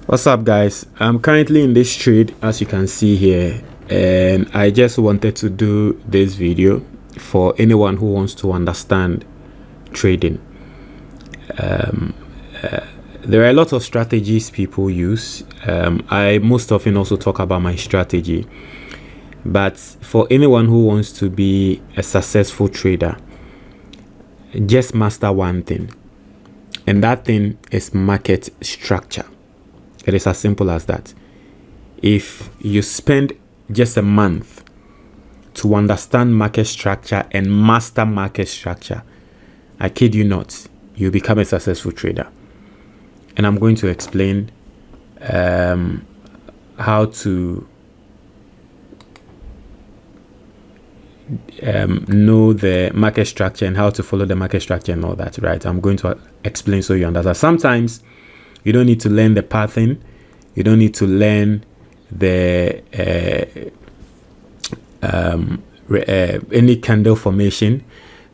What's up, guys? I'm currently in this trade, as you can see here, and I just wanted to do this video for anyone who wants to understand trading. There are a lot of strategies people use. I most often also talk about my strategy, but for anyone who wants to be a successful trader, just master one thing, and that thing is market structure. It is as simple as that. If you spend just a month to understand market structure and master market structure, I kid you not, you become a successful trader. And I'm going to explain how to know the market structure and how to follow the market structure and all that, right? I'm going to explain so you understand. Sometimes you don't need to learn the pattern. You don't need to learn the any candle formation.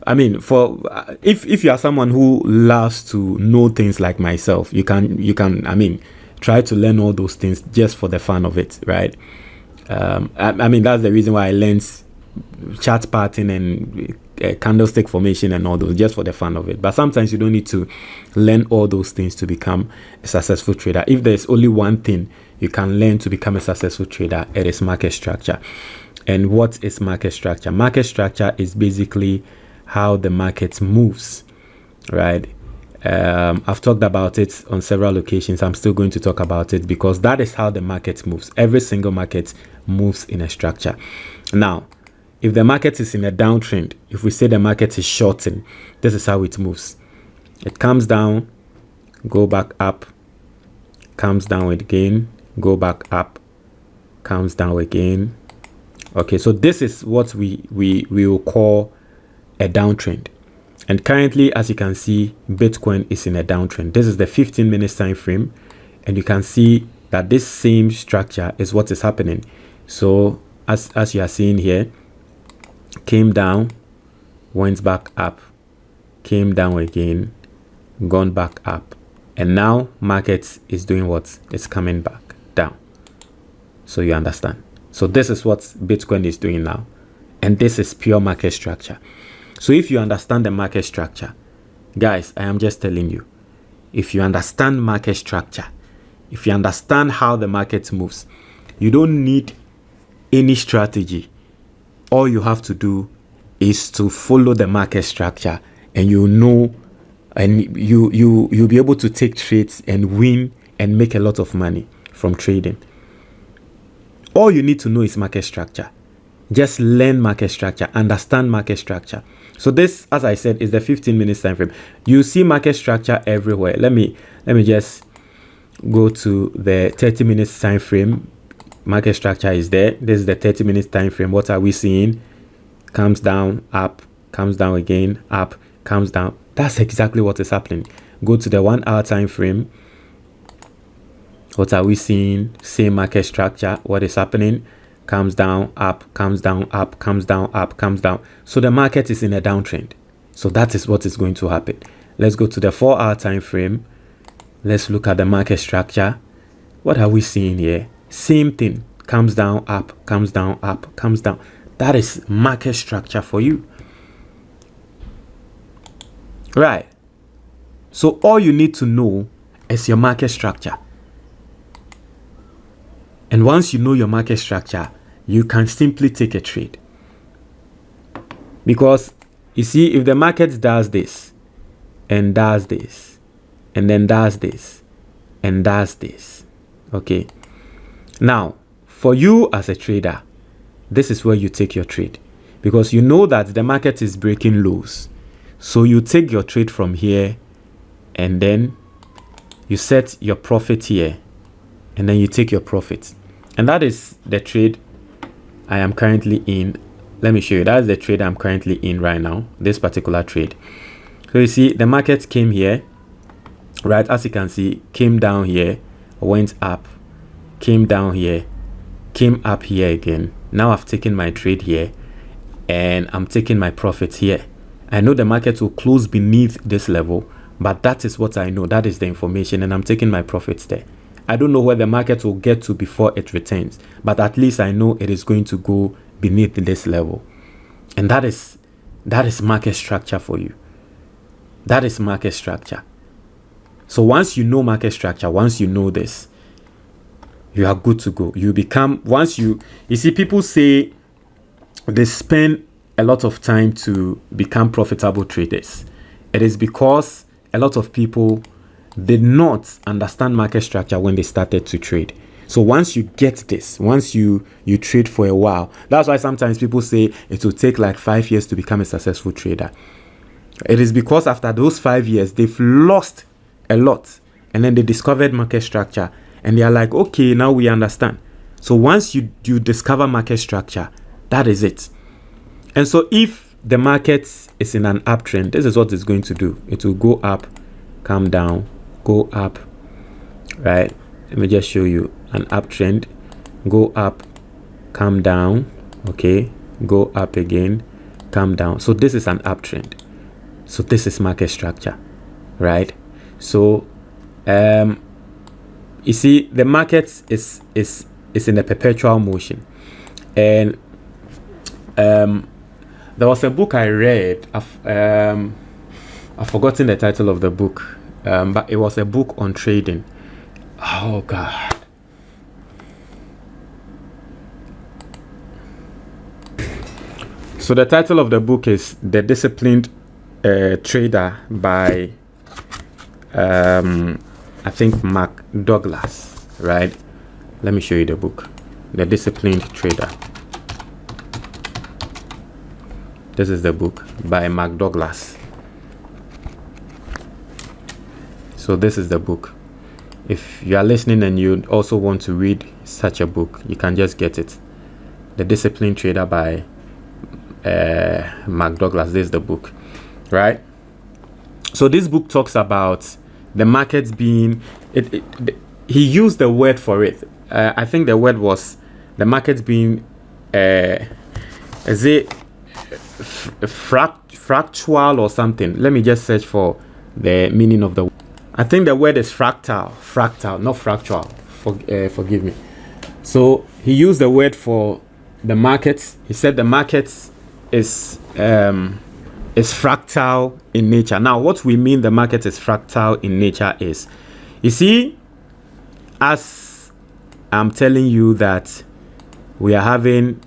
I mean, for if you are someone who loves to know things like myself, you can I mean, try to learn all those things just for the fun of it, right? I mean, that's the reason why I learned chart pattern and candlestick formation and all those, just for the fun of it. But sometimes you don't need to learn all those things to become a successful trader. If there's only one thing you can learn to become a successful trader, it is market structure. And what is market structure? Market structure is basically how the market moves, right? I've talked about it on several occasions. I'm still going to talk about it because that is how the market moves. Every single market moves in a structure. Now, if the market is in a downtrend, if we say the market is shorting, this is how it moves. It comes down, go back up, comes down again, go back up, comes down again. Okay, so this is what we will call a downtrend. And currently, as you can see, Bitcoin is in a downtrend. This is the 15-minute time frame, and you can see that this same structure is what is happening. So as you are seeing here, came down, went back up, came down again, gone back up, and now market is doing what? It's coming back down. So you understand. So this is what Bitcoin is doing now, and this is pure market structure. So if you understand the market structure, guys, I am just telling you, if you understand market structure, if you understand how the market moves, you don't need any strategy. All you have to do is to follow the market structure, and you know, and you'll be able to take trades and win and make a lot of money from trading. All you need to know is market structure. Just learn market structure, understand market structure. So this, as I said, is the 15-minute time frame. You see market structure everywhere. Let me just go to the 30-minute time frame. Market structure is there. This is the 30-minute time frame. What are we seeing? Comes down, up, comes down again, up, comes down. That's exactly what is happening. Go to the 1 hour time frame. What are we seeing? Same market structure. What is happening? Comes down, up, comes down, up, comes down, up, comes down. So the market is in a downtrend. So that is what is going to happen. Let's go to the 4 hour time frame. Let's look at the market structure. What are we seeing here? Same thing. Comes down, up, comes down, up, comes down. That is market structure for you. Right. So all you need to know is your market structure. And once you know your market structure, you can simply take a trade. Because you see, if the market does this, and does this, and then does this, and does this, okay. Now, for you as a trader, this is where you take your trade, because you know that the market is breaking lows. So you take your trade from here, and then you set your profit here, and then you take your profit. And that is the trade I am currently in. Let me show you. That is the trade I'm currently in right now, this particular trade. So you see, the market came here, right? As you can see, came down here, went up, came down here, came up here again. Now I've taken my trade here, and I'm taking my profits here. I know the market will close beneath this level, but that is what I know. That is the information, and I'm taking my profits there. I don't know where the market will get to before it returns, but at least I know it is going to go beneath this level. And that is market structure for you. That is market structure. So once you know market structure, once you know this, you are good to go. You become, once you see, people say they spend a lot of time to become profitable traders. It is because a lot of people did not understand market structure when they started to trade. So once you get this, once you trade for a while, that's why sometimes people say it will take like 5 years to become a successful trader. It is because after those 5 years, they've lost a lot, and then they discovered market structure, and they are like, okay, now we understand. So once you discover market structure, that is it. And so if the market is in an uptrend, this is what it's going to do. It will go up, come down, go up, right? Let me just show you an uptrend. Go up, come down, okay? Go up again, come down. So this is an uptrend. So this is market structure, right? So you see, the market is in a perpetual motion. And there was a book I read. I've forgotten the title of the book, but it was a book on trading. Oh God. So the title of the book is The Disciplined Trader by I think Mark Douglas, right? Let me show you the book. The Disciplined Trader. This is the book by Mark Douglas. So this is the book. If you are listening and you also want to read such a book, you can just get it. The Disciplined Trader by Mark Douglas. This is the book, right? So this book talks about the markets being, he used the word for it. I think the word was the markets being, is it fractal or something? Let me just search for the meaning of the word. I think the word is fractal, not fractal. Forgive me. So he used the word for the markets. He said the markets is fractal in nature. Now, what we mean the market is fractal in nature is, you see, as I'm telling you that we are having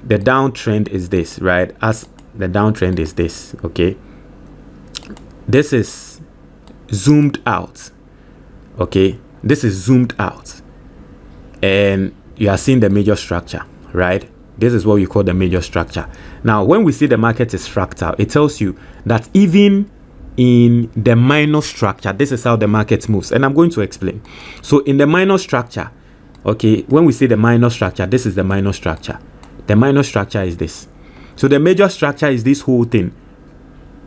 the downtrend is this, right? As the downtrend is this, okay? This is zoomed out, okay? This is zoomed out, and you are seeing the major structure, right? This is what we call the major structure. Now, when we see the market is fractal, it tells you that even in the minor structure, this is how the market moves. And I'm going to explain. So in the minor structure, okay, when we see the minor structure, this is the minor structure. The minor structure is this. So the major structure is this whole thing.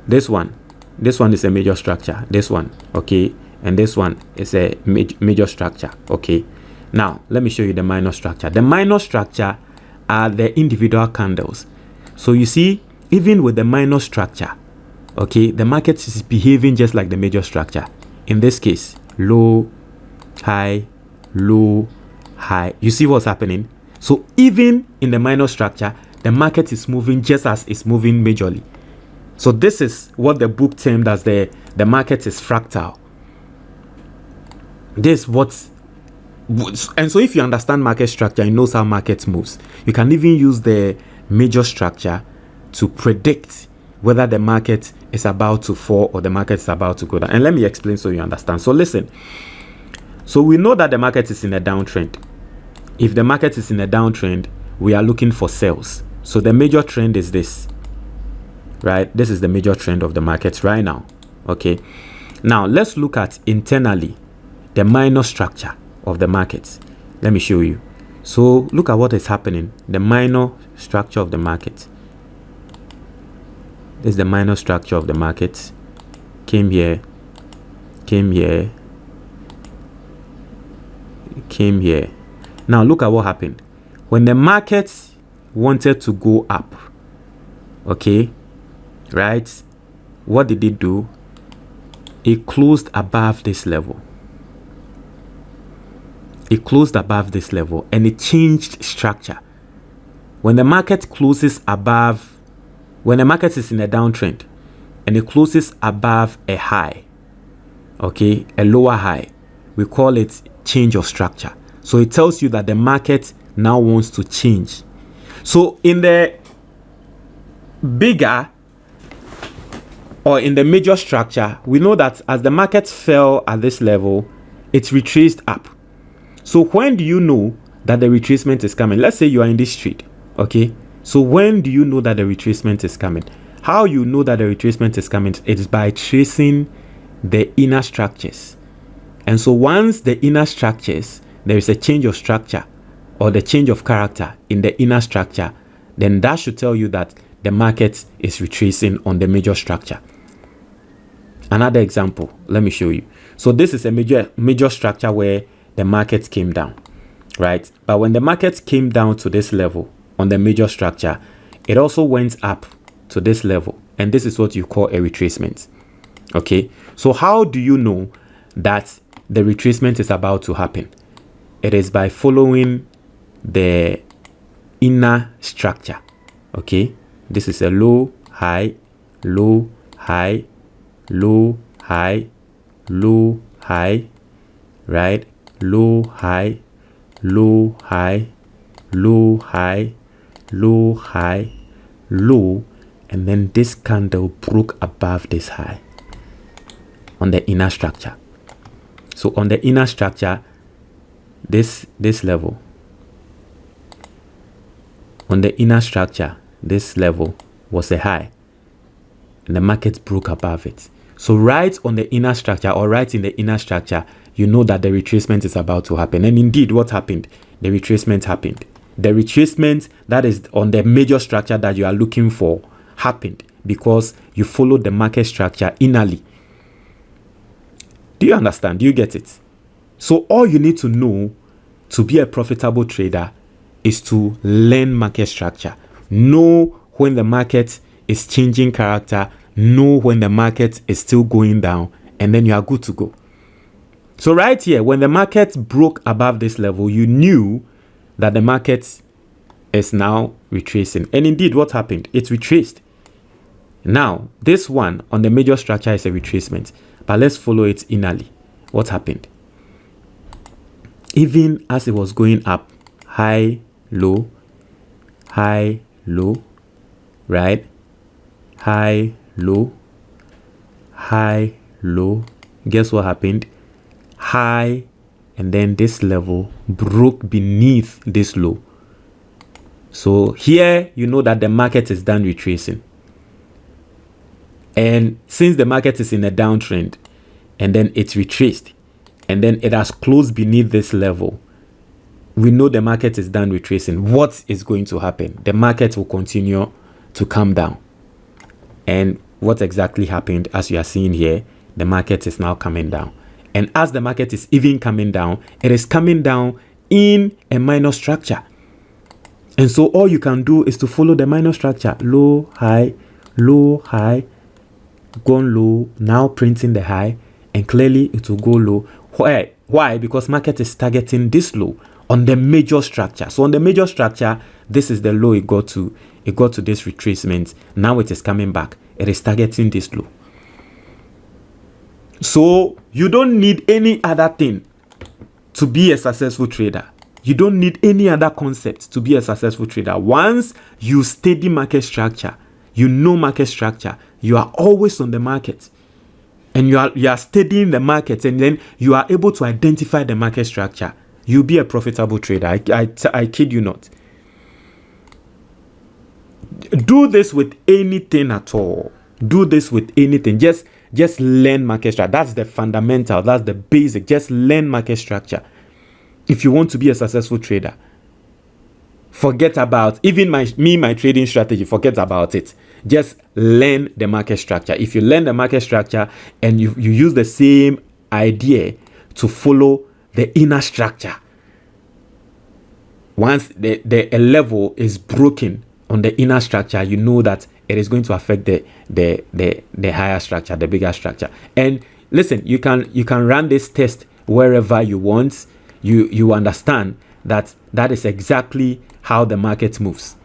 This one is a major structure. This one, okay, and this one is a major structure, okay. Now, let me show you the minor structure. The minor structure are the individual candles. So you see, even with the minor structure, okay, the market is behaving just like the major structure. In this case, low, high, low, high. You see what's happening? So even in the minor structure, the market is moving just as it's moving majorly. So this is what the book termed as the market is fractal. This what's, and so if you understand market structure, you know how market moves. You can even use the major structure to predict whether the market is about to fall or the market is about to go down. And let me explain so you understand. So listen. So we know that the market is in a downtrend. If the market is in a downtrend, we are looking for sales. So the major trend is this, right? This is the major trend of the market right now. Okay. Now let's look at internally the minor structure of the market. Let me show you. So look at what is happening. The minor structure of the market. This is the minor structure of the market. Came here, came here, came here. Now look at what happened. When the market wanted to go up, okay, right? What did it do? It closed above this level. it closed above this level and it changed structure. When the market closes above, when the market is in a downtrend and it closes above a high, okay, a lower high, we call it change of structure. So it tells you that the market now wants to change. So in the bigger or in the major structure, we know that as the market fell at this level, it retraced up. So when do you know that the retracement is coming? Let's say you are in this trade, okay? So when do you know that the retracement is coming? How you know that the retracement is coming? It is by tracing the inner structures. And so once the inner structures, there is a change of structure or the change of character in the inner structure, then that should tell you that the market is retracing on the major structure. Another example, let me show you. So this is a major structure where the market came down, right? But when the market came down to this level on the major structure, it also went up to this level, and this is what you call a retracement. Okay, so how do you know that the retracement is about to happen? It is by following the inner structure. Okay, this is a low, high, low, high, low, high, low, high, right? Low, high, low, high, low, high, low, high, low, and then this candle broke above this high on the inner structure. So on the inner structure, this level, on the inner structure, this level was a high and the market broke above it. So right on the inner structure, or right in the inner structure, you know that the retracement is about to happen. And indeed, what happened? The retracement happened. The retracement that is on the major structure that you are looking for happened because you followed the market structure innerly. Do you understand? Do you get it? So all you need to know to be a profitable trader is to learn market structure. Know when the market is changing character. Know when the market is still going down, and then you are good to go. So right here, when the market broke above this level, you knew that the market is now retracing. And indeed, what happened? It retraced. Now, this one on the major structure is a retracement, but let's follow it innerly. What happened? Even as it was going up, high, low, right? High, low, high, low. Guess what happened? High, and then this level broke beneath this low. So here you know that the market is done retracing. And since the market is in a downtrend and then it's retraced and then it has closed beneath this level, we know the market is done retracing. What is going to happen? The market will continue to come down. And what exactly happened, as you are seeing here, the market is now coming down. And as the market is even coming down, it is coming down in a minor structure. And so all you can do is to follow the minor structure. Low, high, gone low, now printing the high, and clearly it will go low. Why? Because market is targeting this low on the major structure. So on the major structure, this is the low it got to. It got to this retracement. Now it is coming back. It is targeting this low. So you don't need any other thing to be a successful trader. You don't need any other concept to be a successful trader. Once you study market structure, you know market structure, you are always on the market. And you are studying the market, and then you are able to identify the market structure. You'll be a profitable trader. I kid you not. Do this with anything at all. Do this with anything. Just learn market structure. That's the fundamental. That's the basic. Just learn market structure. If you want to be a successful trader, forget about even my trading strategy. Forget about it. Just learn the market structure. If you learn the market structure and you use the same idea to follow the inner structure, once the level is broken on the inner structure, you know that it is going to affect the higher structure, the bigger structure. And listen, you can run this test wherever you want. you understand that that is exactly how the market moves.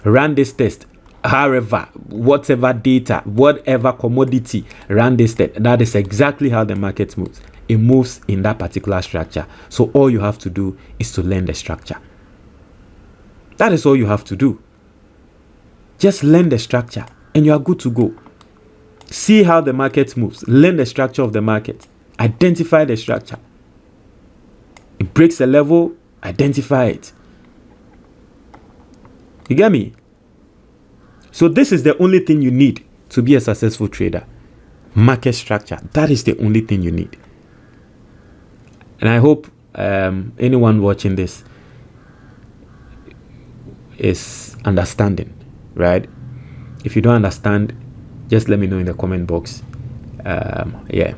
Run this test. However, whatever data, whatever commodity, run this test. That is exactly how the market moves. It moves in that particular structure. So all you have to do is to learn the structure. That is all you have to do. Just learn the structure and you are good to go. See how the market moves. Learn the structure of the market. Identify the structure. It breaks a level, identify it. You get me? So this is the only thing you need to be a successful trader. Market structure. That is the only thing you need. And I hope anyone watching this is understanding, right? If you don't understand, just let me know in the comment box. Yeah.